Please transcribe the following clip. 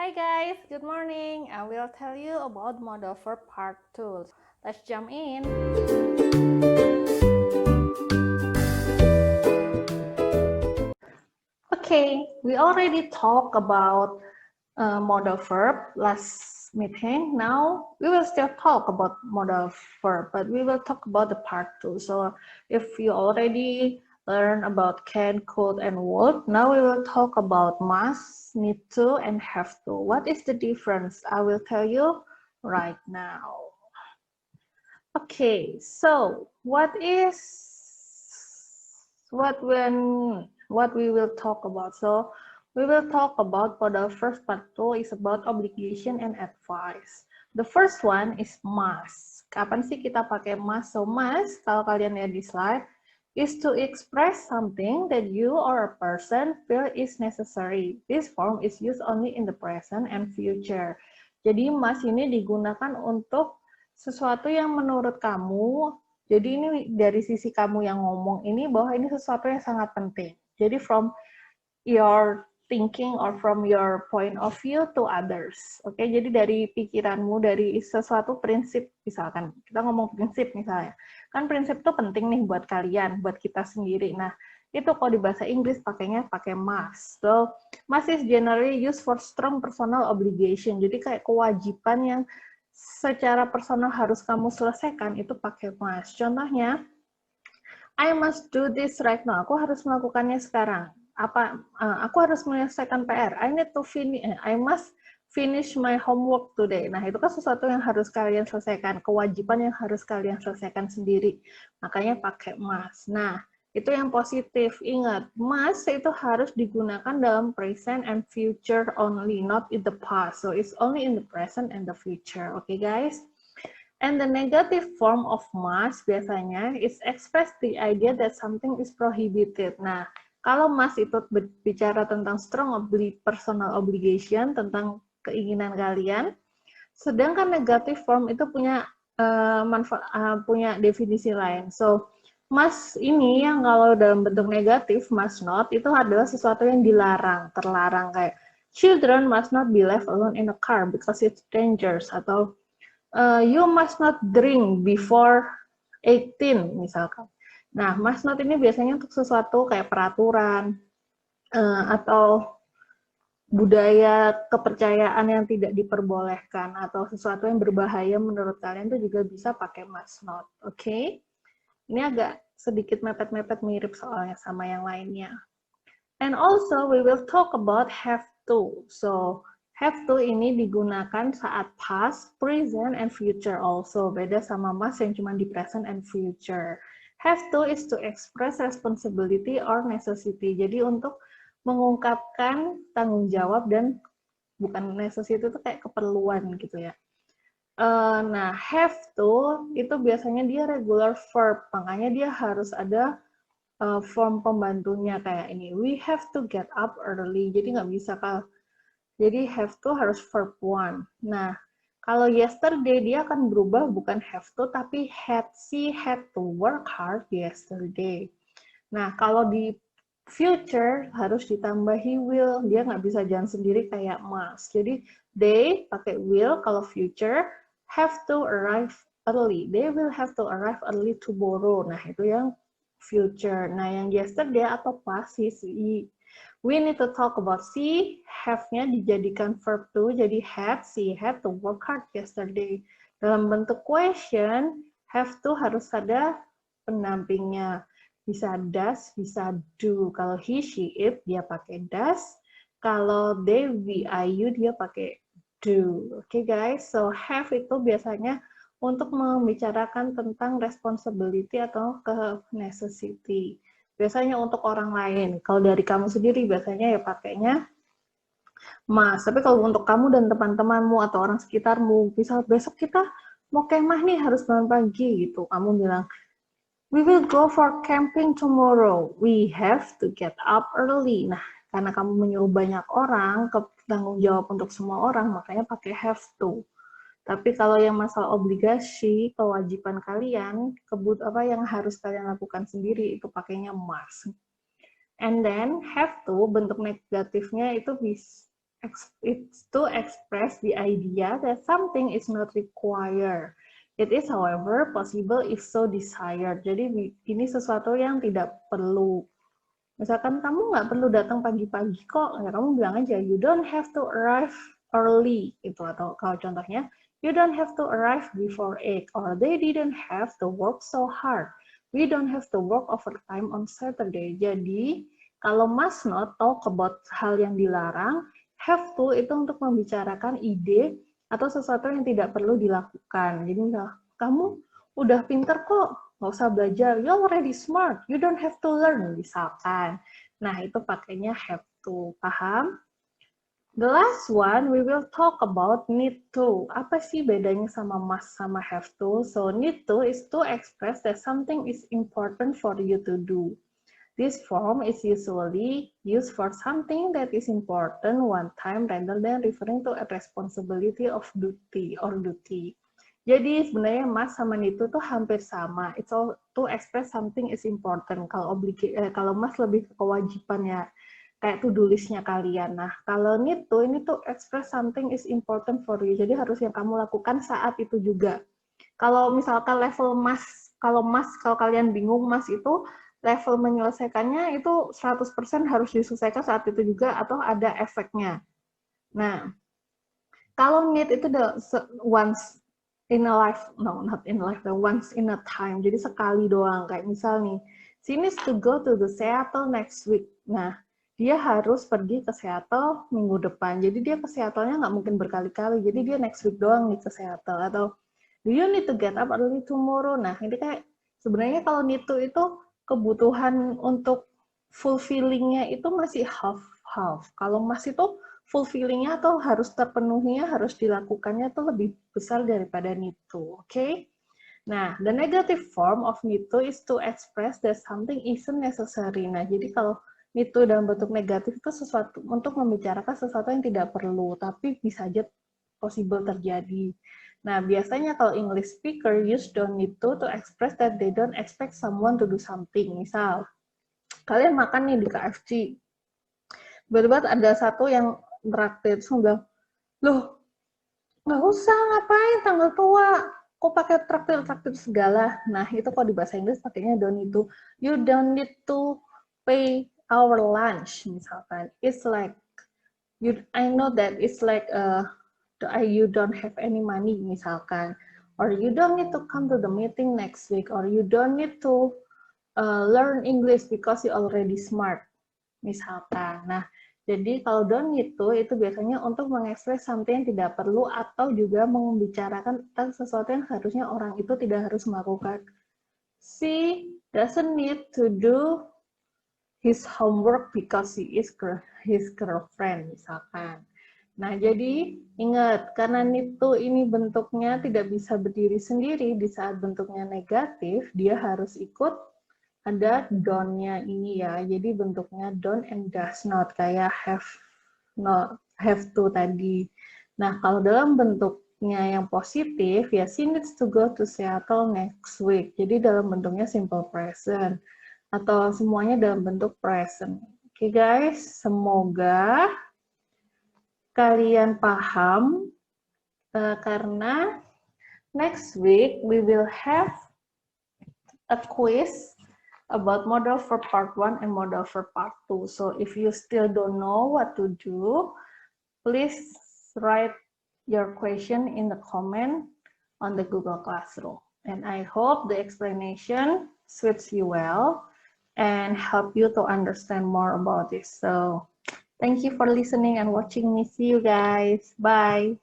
Hi guys, good morning. I will tell you about modal verb part 2. Let's jump in. Okay, we already talked about modal verb last meeting. Now we will still talk about modal verb, but we will talk about the part 2. So if you already learn about can, could, and would, now we will talk about must, need to, and have to. What is the difference? I will tell you right now. Okay, so what we will talk about? So we will talk about for the first part 2 is about obligation and advice. The first one is must. Kapan sih kita pakai must? So must, kalau kalian lihat di slide, is to express something that you or a person feel is necessary. This form is used only in the present and future. Jadi must ini digunakan untuk sesuatu yang menurut kamu, jadi ini dari sisi kamu yang ngomong ini bahwa ini sesuatu yang sangat penting. Jadi from your thinking or from your point of view to others. Oke, jadi dari pikiranmu, dari sesuatu prinsip, misalkan kita ngomong prinsip misalnya, kan prinsip itu penting nih buat kalian, buat kita sendiri. Nah, itu kalau di bahasa Inggris pakainya pakai must. So, must is generally used for strong personal obligation. Jadi kayak kewajiban yang secara personal harus kamu selesaikan itu pakai must. Contohnya, I must do this right now. Aku harus melakukannya sekarang. Aku harus menyelesaikan PR. I must finish my homework today. Nah, itu kan sesuatu yang harus kalian selesaikan, kewajiban yang harus kalian selesaikan sendiri. Makanya pakai must. Nah, itu yang positif. Ingat, must itu harus digunakan dalam present and future only, not in the past. So, it's only in the present and the future. Okay, guys? And the negative form of must biasanya is express the idea that something is prohibited. Nah, kalau must itu bicara tentang strong personal obligation, tentang keinginan kalian, sedangkan negative form itu punya punya definisi lain. So, must ini yang kalau dalam bentuk negatif, must not, itu adalah sesuatu yang dilarang, terlarang kayak children must not be left alone in a car because it's dangerous, atau you must not drink before 18 misalkan. Nah, must not ini biasanya untuk sesuatu kayak peraturan atau budaya kepercayaan yang tidak diperbolehkan atau sesuatu yang berbahaya menurut kalian itu juga bisa pakai must not. Oke? Ini agak sedikit mepet-mepet mirip soalnya sama yang lainnya. And also we will talk about have to. So, have to ini digunakan saat past, present, and future also. Beda sama must yang cuma di present and future. Have to is to express responsibility or necessity. Jadi untuk mengungkapkan tanggung jawab dan bukan necessity itu kayak keperluan gitu ya. Nah, have to itu biasanya dia regular verb, makanya dia harus ada form pembantunya kayak ini. We have to get up early. Jadi nggak bisa jadi have to harus verb one. Nah, kalau yesterday dia akan berubah bukan have to, tapi she had to work hard yesterday. Nah, kalau di future harus ditambah he will. Dia nggak bisa jalan sendiri kayak must. Jadi they pakai will, kalau future have to arrive early. They will have to arrive early tomorrow. Nah, itu yang future. Nah, yang yesterday atau past, we need to talk about she, have-nya dijadikan verb to, jadi she had to work hard yesterday. Dalam bentuk question, have to harus ada pendampingnya. Bisa does, bisa do. Kalau he, she, it, dia pakai does. Kalau they, we, I, you, dia pakai do. Oke, guys, so have itu biasanya untuk membicarakan tentang responsibility atau ke necessity. Biasanya untuk orang lain. Kalau dari kamu sendiri biasanya ya pakainya must. Tapi kalau untuk kamu dan teman-temanmu atau orang sekitarmu, misal besok kita mau kemah nih harus bangun pagi gitu. Kamu bilang, we will go for camping tomorrow. We have to get up early. Nah, karena kamu menyuruh banyak orang, tanggung jawab untuk semua orang, makanya pakai have to. Tapi kalau yang masalah obligasi, kewajiban kalian, apa yang harus kalian lakukan sendiri, itu pakainya must. And then have to, bentuk negatifnya itu it's to express the idea that something is not required. It is, however, possible if so desired. Jadi ini sesuatu yang tidak perlu. Misalkan kamu nggak perlu datang pagi-pagi kok, ya kamu bilang aja, you don't have to arrive early. Itu atau kalau contohnya, you don't have to arrive before 8, or they didn't have to work so hard. We don't have to work overtime on Saturday. Jadi, kalau must not talk about hal yang dilarang, have to itu untuk membicarakan ide atau sesuatu yang tidak perlu dilakukan. Jadi, kamu udah pinter kok, nggak usah belajar, you're already smart, you don't have to learn, misalkan. Nah, itu pakainya have to, paham? The last one, we will talk about need to. Apa sih bedanya sama must sama have to? So, need to is to express that something is important for you to do. This form is usually used for something that is important one time rather than referring to a responsibility of duty or duty. Jadi sebenarnya must sama need to tuh hampir sama. It's all to express something is important. Kalau must lebih ke kewajiban ya, kayak to-do list-nya kalian. Nah, kalau need to, ini tuh express something is important for you. Jadi harus yang kamu lakukan saat itu juga. Kalau misalkan level must, kalau kalian bingung must itu level menyelesaikannya itu 100% harus diselesaikan saat itu juga atau ada efeknya. Nah, kalau need itu once in a life, no, not in a life, once in a time. Jadi sekali doang. Kayak misal nih, she needs to go to the Seattle next week. Nah, dia harus pergi ke Seattle minggu depan. Jadi dia ke Seattle-nya nggak mungkin berkali-kali. Jadi dia next week doang nih ke Seattle. Atau, do you need to get up early tomorrow? Nah, ini kayak sebenarnya kalau need to itu kebutuhan untuk fulfilling-nya itu masih half-half. Kalau masih itu fulfilling-nya atau harus terpenuhinya, harus dilakukannya tuh lebih besar daripada need to, oke? Nah, the negative form of need to is to express that something isn't necessary. Nah, jadi kalau need to dalam bentuk negatif itu sesuatu untuk membicarakan sesuatu yang tidak perlu, tapi bisa aja possible terjadi. Nah, biasanya kalau English speaker use don't need to express that they don't expect someone to do something. Misal, kalian makan nih di KFC, tiba-tiba ada satu yang traktir, terus bilang, loh, nggak usah ngapain tanggal tua, kok pakai traktir segala. Nah, itu kok di bahasa Inggris pakainya don't need to. You don't need to pay our lunch, misalkan. It's like, I know that it's like, you don't have any money, misalkan. Or you don't need to come to the meeting next week. Or you don't need to learn English because you already smart, misalkan. Nah, jadi kalau don't need to itu biasanya untuk mengekspres something yang tidak perlu atau juga membicarakan tentang sesuatu yang harusnya orang itu tidak harus melakukan. She doesn't need to do his homework because he is his girlfriend, misalkan. Nah, jadi ingat, karena need to ini bentuknya tidak bisa berdiri sendiri, di saat bentuknya negatif, dia harus ikut ada don't-nya ini ya, jadi bentuknya don't and does not, kayak have to tadi. Nah, kalau dalam bentuknya yang positif, ya she needs to go to Seattle next week, jadi dalam bentuknya simple present, atau semuanya dalam bentuk present. Oke guys, semoga kalian paham, karena next week we will have a quiz about model for part 1 and model for part 2. So if you still don't know what to do, please write your question in the comment on the Google Classroom. And I hope the explanation suits you well and help you to understand more about this. So thank you for listening and watching me. See you guys. Bye.